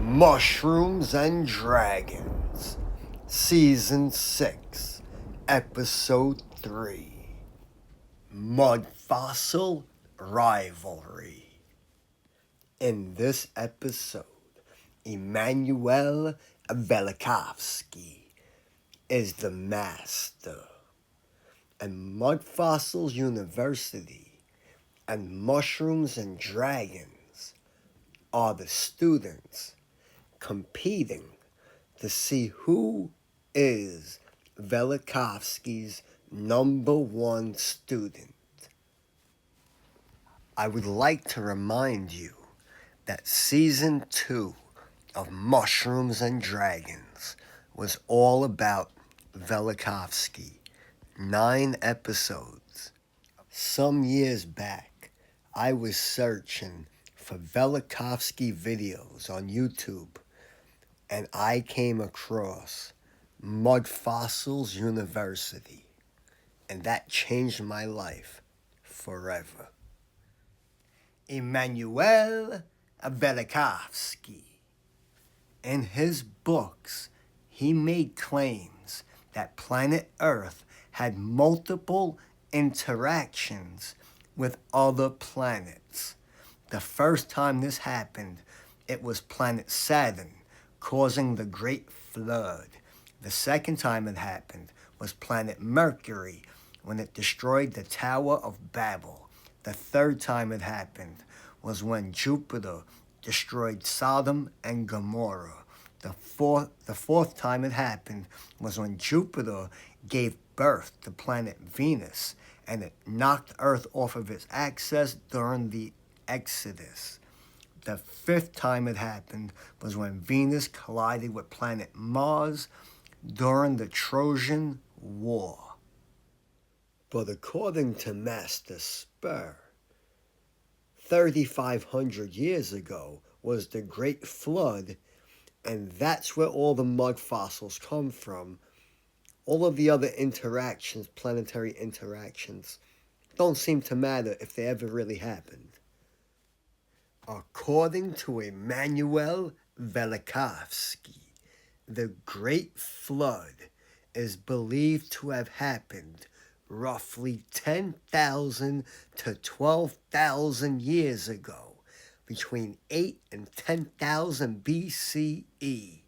Mushrooms and Dragons, Season 6, Episode 3, MudFossil Rivalry. In this episode, Immanuel Velikovsky is the master, and MudFossil University and Mushrooms and Dragons are the students competing to see who is Velikovsky's #1 student. I would like to remind you that Season 2 of Mushrooms and Dragons was all about Velikovsky. 9 episodes. Some years back, I was searching for Velikovsky videos on YouTube, and I came across MudFossil University, and that changed my life forever. Immanuel Velikovsky. In his books, he made claims that planet Earth had multiple interactions with other planets. The first time this happened, it was planet Saturn, causing the Great Flood. The second time it happened was planet Mercury, when it destroyed the Tower of Babel. The third time it happened was when Jupiter destroyed Sodom and Gomorrah. The fourth time it happened was when Jupiter gave birth to planet Venus, and it knocked Earth off of its axis during the Exodus. The fifth time it happened was when Venus collided with planet Mars during the Trojan War. But according to Master Spur, 3,500 years ago was the Great Flood, and that's where all the mud fossils come from. All of the other interactions, planetary interactions, don't seem to matter if they ever really happened. According to Immanuel Velikovsky, the Great Flood is believed to have happened roughly 10,000 to 12,000 years ago, between 8 and 10,000 BCE,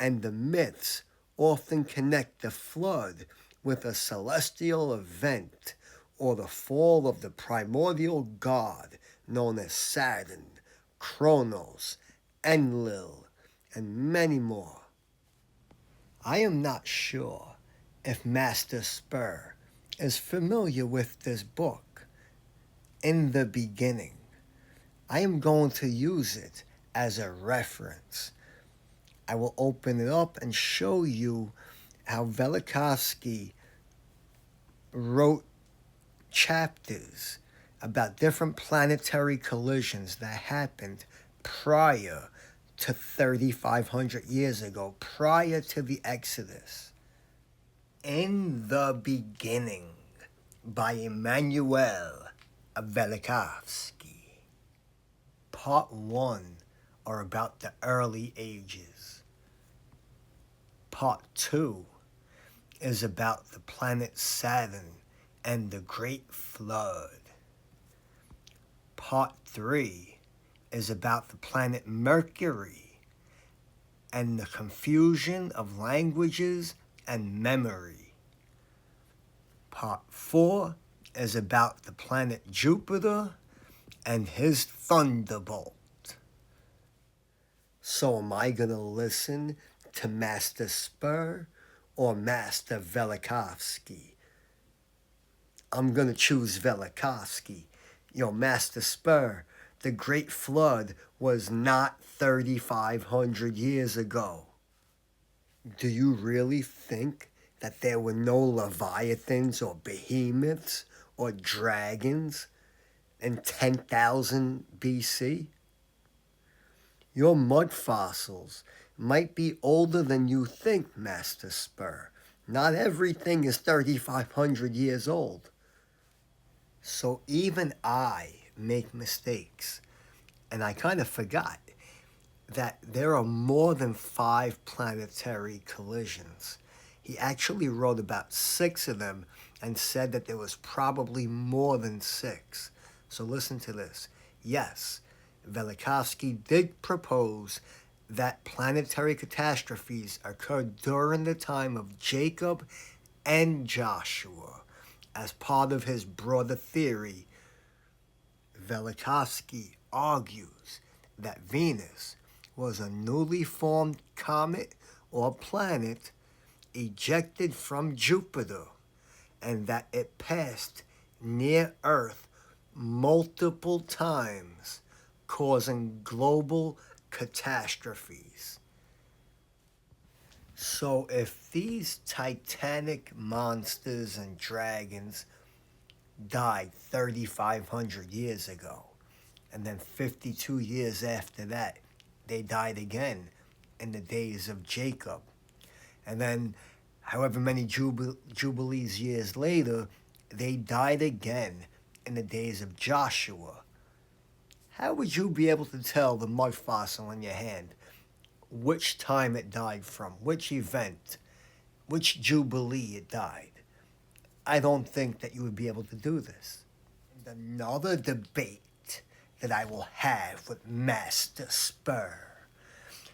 and the myths often connect the flood with a celestial event or the fall of the primordial god known as Saturn, Kronos, Enlil, and many more. I am not sure if Master Spur is familiar with this book. In the beginning, I am going to use it as a reference. I will open it up and show you how Velikovsky wrote chapters about different planetary collisions that happened prior to 3,500 years ago, prior to the Exodus. In the Beginning by Immanuel Velikovsky. Part 1 are about the early ages. Part 2 is about the planet Saturn and the Great Flood. Part 3 is about the planet Mercury and the confusion of languages and memory. Part 4 is about the planet Jupiter and his thunderbolt. So am I going to listen to Master Spur or Master Velikovsky? I'm going to choose Velikovsky. Master Spur, the Great Flood was not 3,500 years ago. Do you really think that there were no leviathans or behemoths or dragons in 10,000 BC? Your mud fossils might be older than you think, Master Spur. Not everything is 3,500 years old. So even I make mistakes, and I kind of forgot that there are more than 5 planetary collisions. He actually wrote about 6 of them and said that there was probably more than 6. So listen to this. Yes, Velikovsky did propose that planetary catastrophes occurred during the time of Jacob and Joshua. As part of his broader theory, Velikovsky argues that Venus was a newly formed comet or planet ejected from Jupiter, and that it passed near Earth multiple times, causing global catastrophes. So if these titanic monsters and dragons died 3,500 years ago, and then 52 years after that, they died again in the days of Jacob, and then however many jubilees years later, they died again in the days of Joshua. How would you be able to tell the mud fossil in your hand which time it died from, which event, which jubilee it died? I don't think that you would be able to do this. And another debate that I will have with Master Spur,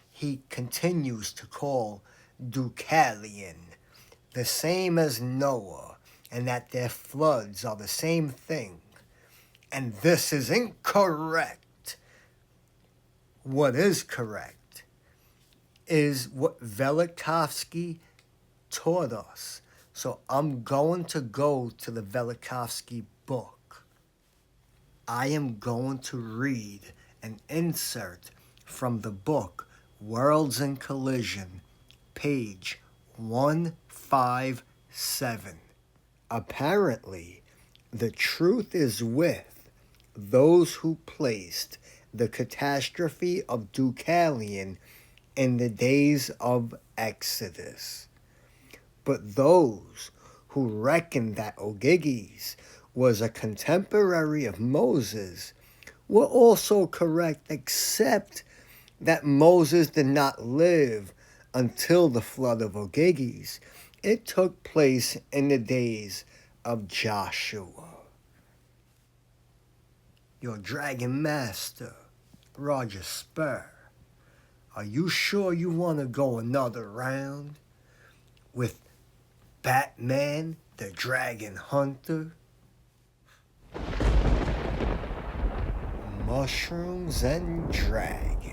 he continues to call Deucalion the same as Noah, and that their floods are the same thing. And this is incorrect. What is correct is what Velikovsky taught us. So I'm going to go to the Velikovsky book. I am going to read an insert from the book Worlds in Collision, page 157. Apparently, the truth is with those who placed the catastrophe of Deucalion in the days of Exodus. But those who reckoned that Ogyges was a contemporary of Moses were also correct, except that Moses did not live until the flood of Ogyges. It took place in the days of Joshua. Your Dragon Master, Roger Spur, are you sure you want to go another round with Batman, the Dragon Hunter? Mushrooms and Dragons.